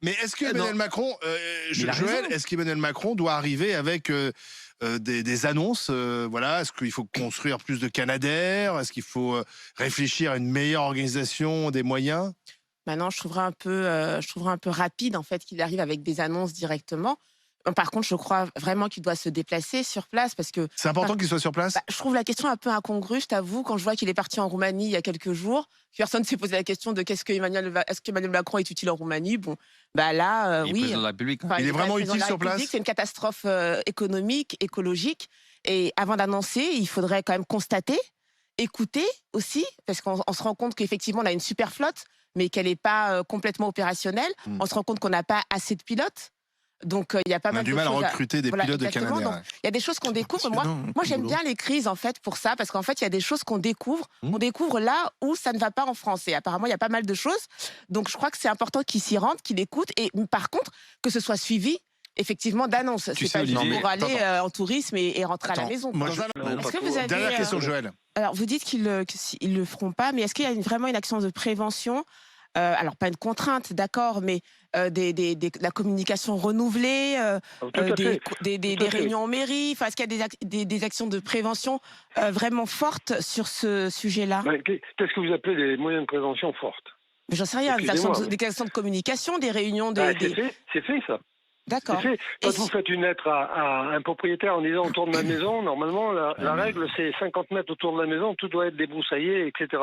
Mais est-ce que non. Emmanuel Macron, il a Joël, raison. est-ce qu'Emmanuel Macron doit arriver avec des annonces voilà, est-ce qu'il faut construire plus de Canadair? Est-ce qu'il faut réfléchir à une meilleure organisation des moyens? Maintenant, je trouverais un peu rapide en fait qu'il arrive avec des annonces directement. Par contre, je crois vraiment qu'il doit se déplacer sur place parce que C'est important qu'il soit sur place? je trouve la question un peu incongrue, je t'avoue, quand je vois qu'il est parti en Roumanie il y a quelques jours. Personne ne s'est posé la question de est-ce qu'Emmanuel Macron est utile en Roumanie? Bon, bah là, Il est oui. président de la République. Enfin, Il est quand même vraiment président de utile la sur République, place? c'est une catastrophe économique, écologique. Et avant d'annoncer, il faudrait quand même constater, écouter aussi, parce qu'on se rend compte qu'effectivement, on a une super flotte, mais qu'elle n'est pas complètement opérationnelle. Mm. On se rend compte qu'on n'a pas assez de pilotes. Donc, il y a pas On a mal du de mal à choses recruter des voilà, pilotes de exactement. Canadair. Donc, il y a des choses qu'on découvre. Moi, Passionnant, moi comme j'aime boulot. bien les crises, en fait, pour ça, parce qu'en fait, il y a des choses qu'on découvre. Mmh. On découvre là où ça ne va pas en France. Et apparemment, il y a pas mal de choses. Donc, je crois que c'est important qu'il s'y rende, qu'il écoute. Et par contre, que ce soit suivi, effectivement, d'annonces. Tu C'est sais, pas juste Olivier, pour aller attends. en tourisme et rentrer à la Attends, maison. moi, quoi. Dans Est-ce que vous avez, Dernière question, Joël. alors, vous dites qu'ils ne le feront pas, mais est-ce qu'il y a vraiment une action de prévention? Alors, pas une contrainte, d'accord, mais la communication renouvelée, Tout à fait. des réunions en mairie. Enfin, est-ce qu'il y a des actions de prévention vraiment fortes sur ce sujet-là? Qu'est-ce que vous appelez les moyens de prévention fortes? Mais j'en sais rien, Excusez-moi, des actions de communication, des réunions, C'est fait ça. C'est D'accord. fait. Quand Et vous faites une lettre à un propriétaire en disant autour de ma maison, normalement, la règle, c'est 50 mètres autour de la maison, tout doit être débroussaillé, etc.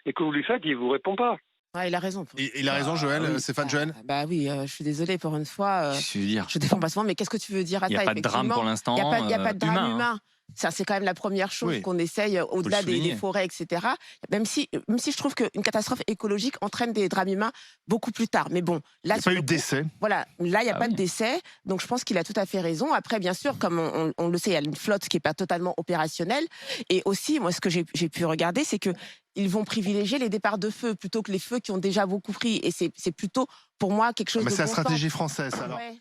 Et que vous lui faites, il ne vous répond pas. Ouais, il a raison. Il a raison, Joël, oui. Stéphane Joël. Bah oui, je suis désolée pour une fois. Qu'est-ce que tu veux dire? Je défends pas souvent, mais qu'est-ce que tu veux dire à Il n'y ça? a pas de drame pour l'instant. Il n'y a pas de drame humain. humain. Ça, c'est quand même la première chose Oui. qu'on essaye, au-delà des souligner. forêts, etc. Même si je trouve qu'une catastrophe écologique entraîne des drames humains beaucoup plus tard. Mais bon, Il là, n'y a sur pas le eu de coup, décès. voilà, là, il n'y a Ah pas oui. de décès. Donc, je pense qu'il a tout à fait raison. Après, bien sûr, comme on le sait, il y a une flotte qui n'est pas totalement opérationnelle. Et aussi, moi, ce que j'ai pu regarder, c'est que ils vont privilégier les départs de feu plutôt que les feux qui ont déjà beaucoup pris. Et c'est plutôt, pour moi, quelque chose Mais de c'est la bon sens. stratégie française, alors. Ouais.